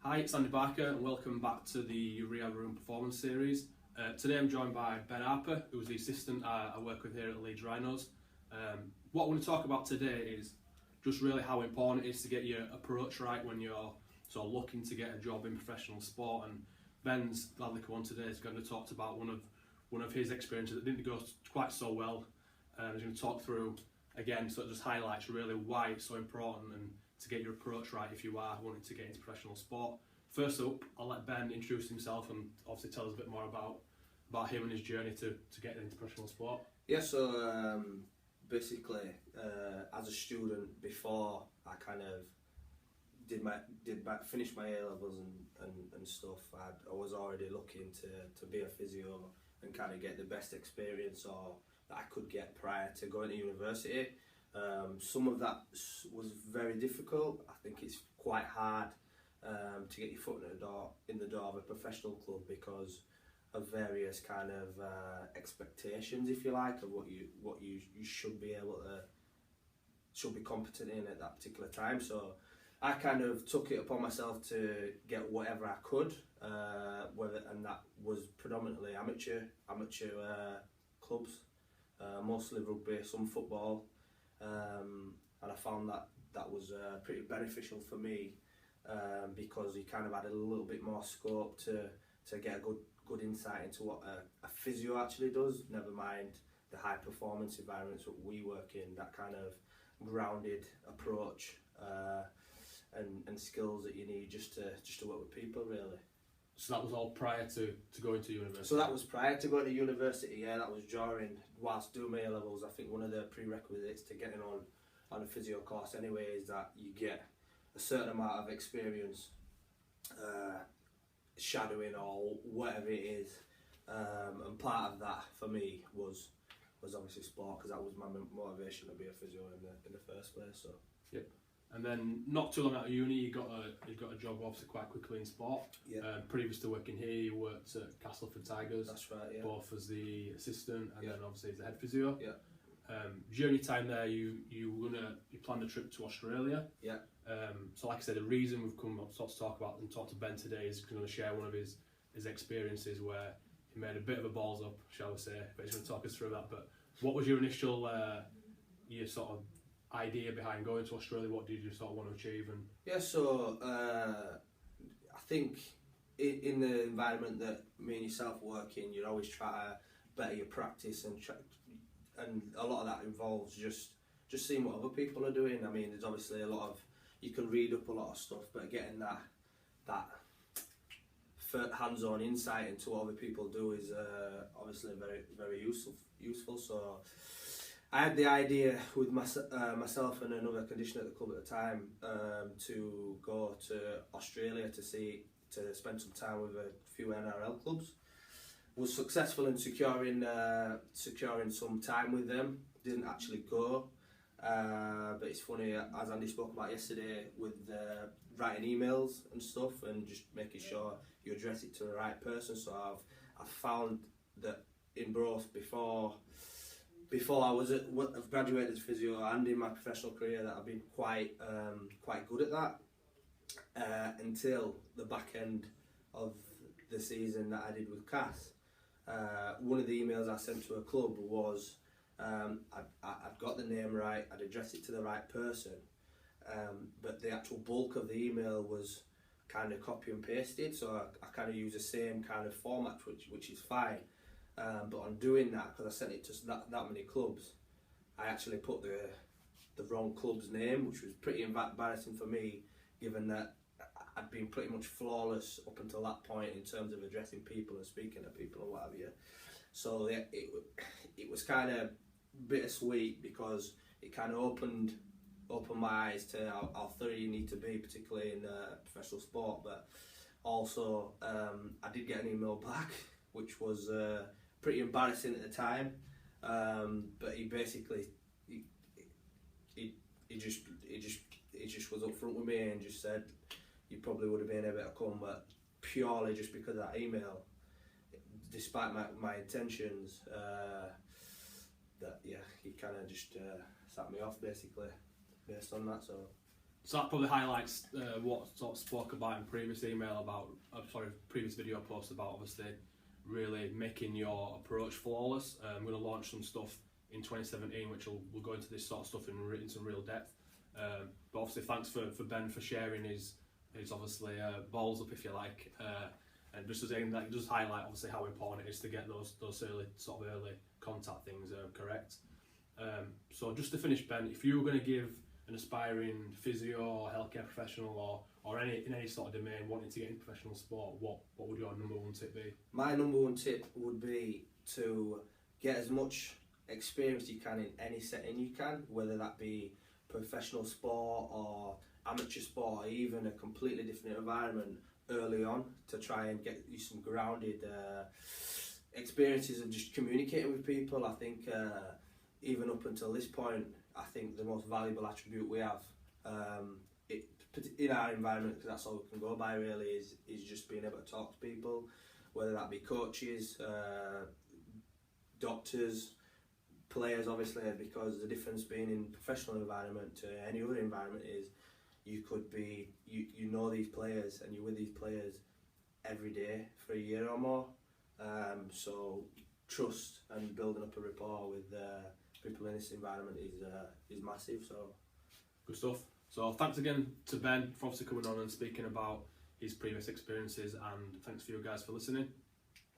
Hi, it's Andy Barker and welcome back to the RehabRoom performance series. Today I'm joined by Ben Harper, who's the assistant I work with here at Leeds Rhinos. What I want to talk about today is just really how important it is to get your approach right when you're sort of looking to get a job in professional sport. And Ben's gladly come on today is going to talk about one of his experiences that didn't go quite so well. He's going to talk through again, so it just highlights really why it's so important and to get your approach right if you are wanting to get into professional sport. First up, I'll let Ben introduce himself and obviously tell us a bit more about him and his journey to get into professional sport. Yeah, so basically, as a student, before I kind of finished my A levels and stuff, I was already looking to be a physio and kind of get the best experience that I could get prior to going to university. Some of that was very difficult. I think it's quite hard to get your foot in the door of a professional club because of various kind of expectations, if you like, of what you should be able to should be competent in at that particular time. So I kind of took it upon myself to get whatever I could, and that was predominantly amateur clubs, mostly rugby, some football. And I found that was pretty beneficial for me because you kind of had a little bit more scope to get a good insight into what a physio actually does, never mind the high performance environments that we work in, that kind of grounded approach and skills that you need just to work with people, really. So that was all prior to going to university? So that was prior to going to university, yeah. That was whilst doing my A levels. I think one of the prerequisites to getting on a physio course anyway is that you get a certain amount of experience shadowing or whatever it is, and part of that for me was obviously sport, because that was my motivation to be a physio in the first place. So yep. And then not too long out of uni, you got a job obviously quite quickly in sport. Yeah. Previous to working here, you worked at Castleford Tigers. That's right. Yeah. Both as the assistant and Yeah. then obviously as the head physio. Yeah. During your time there, you planned a trip to Australia. Yeah. So like I said, the reason we've come up to talk about and talk to Ben today is going to share one of his experiences where he made a bit of a balls up, shall we say, but he's going to talk us through that. But what was your initial your sort of idea behind going to Australia? What did you sort of want to achieve? And yeah, so I think in the environment that me and yourself work in, you always try to better your practice and a lot of that involves just seeing what other people are doing. I mean, there's obviously a lot of, you can read up a lot of stuff, but getting that hands-on insight into what other people do is obviously very, very useful. So I had the idea with myself and another conditioner at the club at the time to go to Australia to spend some time with a few NRL clubs. Was successful in securing some time with them. Didn't actually go, but it's funny, as Andy spoke about yesterday, with writing emails and stuff and just making sure you address it to the right person. So I've found that in both before I've graduated as physio and in my professional career that I've been quite good at that until the back end of the season that I did with Cass. One of the emails I sent to a club was I'd got the name right, I'd addressed it to the right person, but the actual bulk of the email was kind of copy and pasted, so I kind of use the same kind of format, which is fine. But on doing that, because I sent it to that many clubs, I actually put the wrong club's name, which was pretty embarrassing for me, given that I'd been pretty much flawless up until that point in terms of addressing people and speaking to people and what have you. So it was kind of bittersweet because it kind of opened my eyes to how thorough you need to be, particularly in professional sport. But also, I did get an email back, which was pretty embarrassing at the time. But he basically he just was upfront with me and just said, you probably would have been able to come, but purely just because of that email, despite my intentions, that he kind of just sat me off basically based on that. So that probably highlights what sort of spoke about in previous email about, previous video post about obviously really making your approach flawless. I'm going to launch some stuff in 2017 which will go into this sort of stuff in some real depth. But obviously thanks for Ben for sharing his obviously balls up, if you like, and just as saying that, just highlight obviously how important it is to get those early contact things correct. So just to finish, Ben, if you were going to give an aspiring physio or healthcare professional or in any sort of domain wanting to get into professional sport, what would your number one tip be? My number one tip would be to get as much experience you can in any setting you can, whether that be professional sport or amateur sport or even a completely different environment early on, to try and get you some grounded experiences of just communicating with people. I think even up until this point, I think the most valuable attribute we have in our environment, because that's all we can go by really, is just being able to talk to people, whether that be coaches, doctors, players obviously, because the difference being in professional environment to any other environment is you could be, you know these players and you're with these players every day for a year or more, so trust and building up a rapport with people in this environment is massive. So good stuff. So thanks again to Ben for obviously coming on and speaking about his previous experiences, and thanks for you guys for listening.